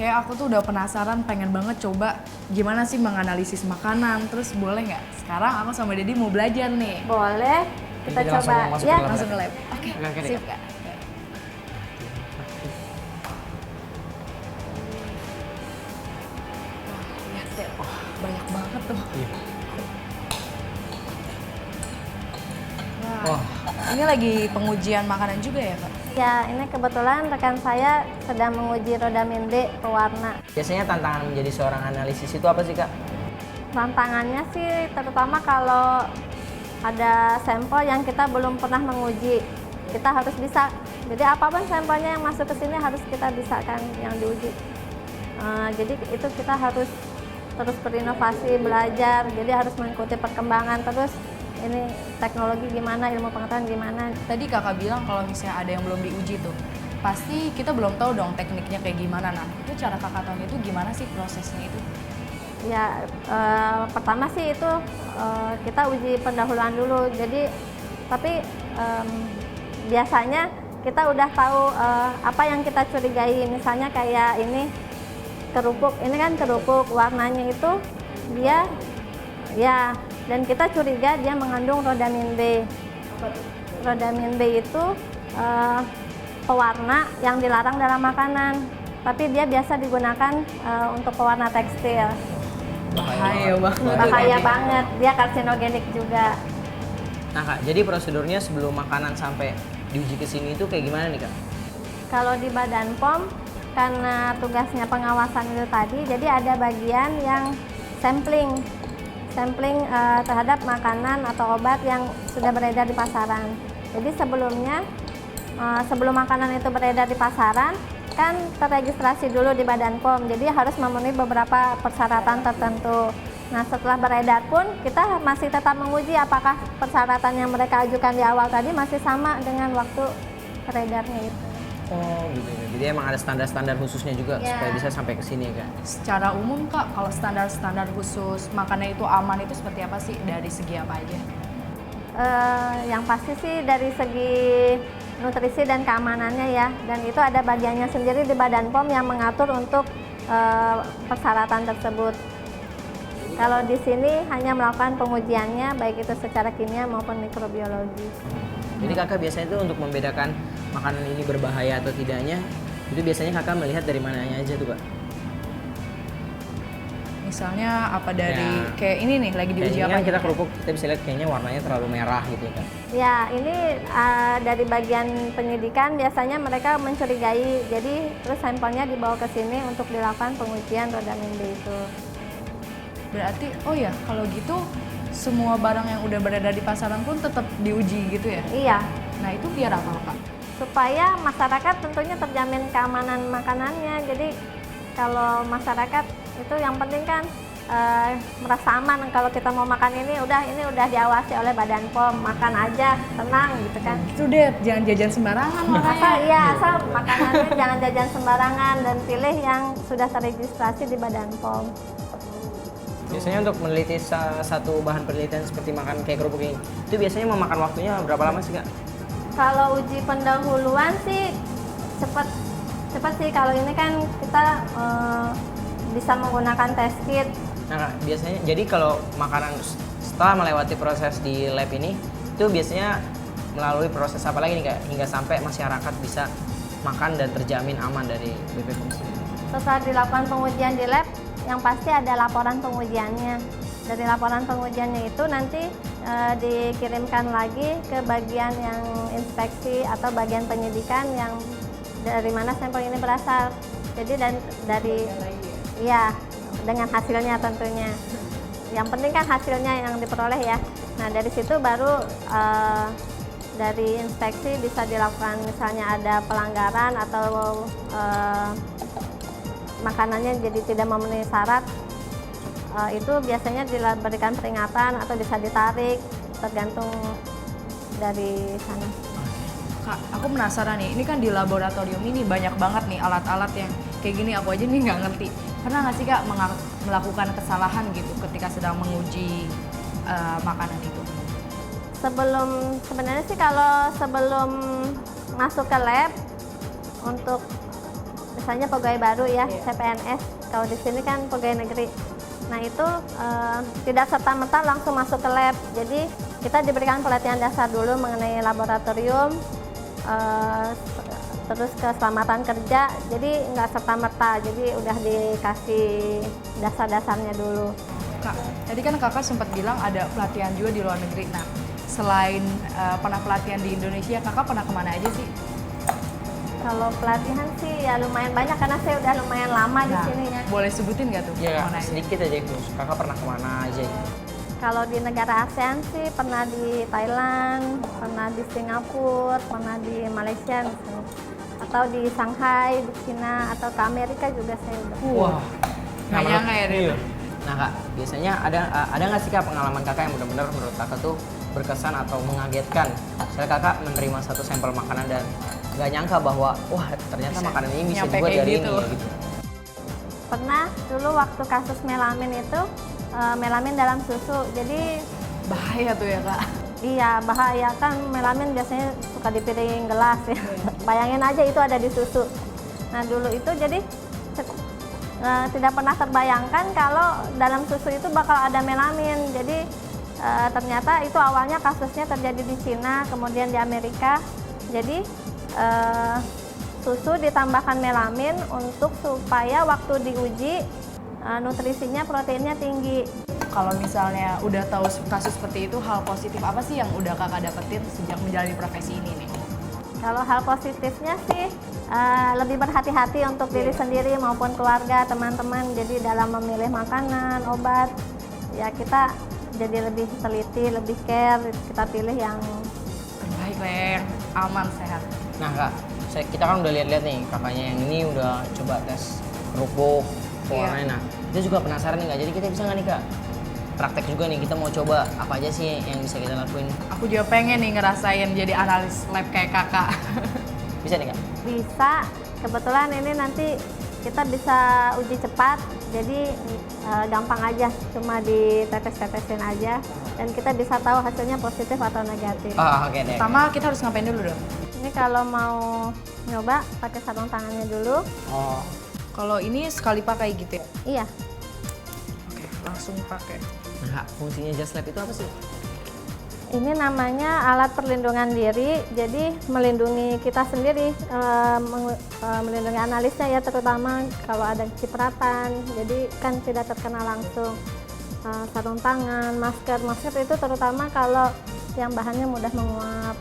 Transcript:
Kayak aku tuh udah penasaran, pengen banget coba gimana sih menganalisis makanan. Terus boleh nggak? Sekarang aku sama Dedi mau belajar nih. Boleh, kita Kita langsung coba. masuk Ya, ke lab. Langsung ke lab. Oke, Oke, Dek. sip Kak. Wah, lihat deh. Banyak banget tuh. Iya. Wah, ini lagi pengujian makanan juga ya Kak? ya ini kebetulan rekan saya sedang menguji rodamin D pewarna. Biasanya tantangan menjadi seorang analisis itu apa sih, Kak? Tantangannya sih terutama kalau ada sampel yang kita belum pernah menguji, kita harus bisa. Jadi apapun sampelnya yang masuk ke sini harus kita bisa kan yang diuji. Jadi itu kita harus terus berinovasi, belajar. Jadi harus mengikuti perkembangan terus. Ini teknologi gimana, ilmu pengetahuan gimana. Tadi kakak bilang kalau misalnya ada yang belum diuji tuh, pasti kita belum tahu dong tekniknya kayak gimana. Nah, itu cara kakak tahunya itu gimana sih prosesnya itu? Ya, pertama sih itu kita uji pendahuluan dulu. Jadi, tapi biasanya kita udah tahu apa yang kita curigai. Misalnya kayak ini kerupuk, ini kan kerupuk warnanya itu dia, ya, dan kita curiga dia mengandung rodamin B. Rodamin B itu pewarna yang dilarang dalam makanan, tapi dia biasa digunakan untuk pewarna tekstil. Bahaya banget. Bahaya banget, dia karsinogenik juga. Nah, Kak, jadi prosedurnya sebelum makanan sampai diuji ke sini itu kayak gimana nih, Kak? Kalau di Badan POM, karena tugasnya pengawasan itu tadi, jadi ada bagian yang sampling terhadap makanan atau obat yang sudah beredar di pasaran. Jadi sebelumnya, sebelum makanan itu beredar di pasaran, kan terregistrasi dulu di Badan POM, jadi harus memenuhi beberapa persyaratan tertentu. Nah, setelah beredar pun kita masih tetap menguji apakah persyaratan yang mereka ajukan di awal tadi masih sama dengan waktu beredarnya itu. Oh, gitu. Jadi emang ada standar-standar khususnya juga Ya. supaya bisa sampai ke sini, Kak. Secara umum Kak, kalau standar-standar khusus makanan itu aman itu seperti apa sih? Dari segi apa aja? Yang pasti sih dari segi nutrisi dan keamanannya ya, dan itu ada bagiannya sendiri di Badan POM yang mengatur untuk persyaratan tersebut. Kalau di sini hanya melakukan pengujiannya baik itu secara kimia maupun mikrobiologi. Jadi kakak biasanya itu untuk membedakan makanan ini berbahaya atau tidaknya, itu biasanya kakak melihat dari mananya aja tuh, Kak? Misalnya apa dari Ya. kayak ini nih lagi diuji Kayak ini apa? kan kita kerupuk, kita bisa lihat kayaknya warnanya terlalu merah gitu kan. Ya, ini dari bagian penyidikan biasanya mereka mencurigai, jadi terus sampelnya dibawa ke sini untuk dilakukan pengujian rodamin B itu. Berarti, oh ya kalau gitu semua barang yang udah beredar di pasaran pun tetap diuji gitu ya? Iya, Nah itu biar apa Kak? supaya masyarakat tentunya terjamin keamanan makanannya. Jadi kalau masyarakat itu yang penting kan merasa aman kalau kita mau makan ini udah diawasi oleh Badan POM, makan aja tenang gitu kan. Itu deh, jangan jajan sembarangan makanya. Asal makanannya jangan jajan sembarangan dan pilih yang sudah terregistrasi di Badan POM. Biasanya untuk meneliti satu bahan penelitian seperti makan kayak kerupuk ini, itu biasanya memakan waktunya berapa lama sih, Kak? Kalau uji pendahuluan sih cepat sih. Kalau ini kan kita bisa menggunakan test kit. Nah, Kak, biasanya jadi kalau makanan setelah melewati proses di lab ini, itu biasanya melalui proses apa lagi nih, Kak, hingga sampai masyarakat bisa makan dan terjamin aman dari BPOM sendiri? Setelah dilakukan pengujian di lab, yang pasti ada laporan pengujiannya. Dari laporan pengujiannya itu nanti dikirimkan lagi ke bagian yang inspeksi atau bagian penyidikan yang dari mana sampel ini berasal. Jadi dari ya dengan hasilnya tentunya. Yang penting kan hasilnya yang diperoleh ya. Nah, dari situ baru dari inspeksi bisa dilakukan misalnya ada pelanggaran atau makanannya jadi tidak memenuhi syarat, itu biasanya diberikan peringatan atau bisa ditarik tergantung dari sana. Kak, aku penasaran nih, ini kan di laboratorium ini banyak banget nih alat-alat yang kayak gini, aku aja nih nggak ngerti. Pernah nggak sih Kak melakukan kesalahan gitu ketika sedang menguji makanan itu? Sebenarnya sih kalau sebelum masuk ke lab untuk misalnya pegawai baru ya, Iya. CPNS. Kalau di sini kan pegawai negeri. Nah itu tidak serta-merta langsung masuk ke lab. Jadi kita diberikan pelatihan dasar dulu mengenai laboratorium, terus keselamatan kerja. Jadi nggak serta-merta. Jadi udah dikasih dasar-dasarnya dulu. Kak, tadi kan kakak sempat bilang ada pelatihan juga di luar negeri. Nah, selain pernah pelatihan di Indonesia, kakak pernah kemana aja sih? Kalau pelatihan sih ya lumayan banyak karena saya udah lumayan lama di Nah, sini ya. boleh sebutin nggak tuh Iya, kemana Kak, aja? sedikit aja itu. Kakak pernah kemana aja gitu? Kalau di negara ASEAN sih pernah di Thailand, pernah di Singapura, pernah di Malaysia misalnya. Atau di Shanghai, di Cina, atau ke Amerika juga saya udah. Wah, nggak nyangka ya, Rin? Iya. Nah Kak, biasanya ada nggak sih Kak pengalaman kakak yang benar-benar menurut kakak tuh berkesan atau mengagetkan? Misalnya kakak menerima satu sampel makanan dan nggak nyangka bahwa wah ternyata Bisa makanan ini bisa nyampe dibuat kayak dari gitu. ini gitu. Pernah dulu waktu kasus melamin itu, melamin dalam susu. Jadi Bahaya tuh ya, Kak. iya bahaya kan melamin biasanya suka di piring gelas ya. Bayangin aja itu ada di susu. Nah dulu itu jadi tidak pernah terbayangkan kalau dalam susu itu bakal ada melamin. Jadi ternyata itu awalnya kasusnya terjadi di Cina, kemudian di Amerika. Jadi susu ditambahkan melamin untuk supaya waktu diuji nutrisinya, proteinnya tinggi. Kalau misalnya udah tahu kasus seperti itu, hal positif apa sih yang udah kakak dapetin sejak menjalani profesi ini nih? Kalau hal positifnya sih lebih berhati-hati untuk diri sendiri maupun keluarga, teman-teman. Jadi dalam memilih makanan, obat, ya kita jadi lebih teliti, lebih care. Kita pilih yang Terbaik lah ya, yang aman, sehat. Nah Kak, kita kan udah lihat-lihat nih kakaknya yang ini udah coba tes kerupuk, pewarnanya. Nah, kita juga penasaran nih Kak, jadi kita bisa nggak nih Kak praktek juga nih, kita mau coba apa aja sih yang bisa kita lakuin? Aku juga pengen nih ngerasain jadi analis lab kayak kakak. Bisa nih Kak? bisa. Kebetulan ini nanti kita bisa uji cepat, jadi gampang aja, cuma ditetes-tetesin aja. Dan kita bisa tahu hasilnya positif atau negatif. Oh, oke deh. Pertama kita harus ngapain dulu dong? Ini kalau mau nyoba pakai sarung tangannya dulu. Oh, Kalau ini sekali pakai gitu ya? Iya, Oke, langsung pakai. nah Kak, fungsinya Just Lab itu apa sih? ini namanya alat perlindungan diri, jadi melindungi kita sendiri, melindungi analisnya ya, terutama kalau ada cipratan, jadi kan tidak terkena langsung. Sarung tangan, masker itu terutama kalau yang bahannya mudah menguap.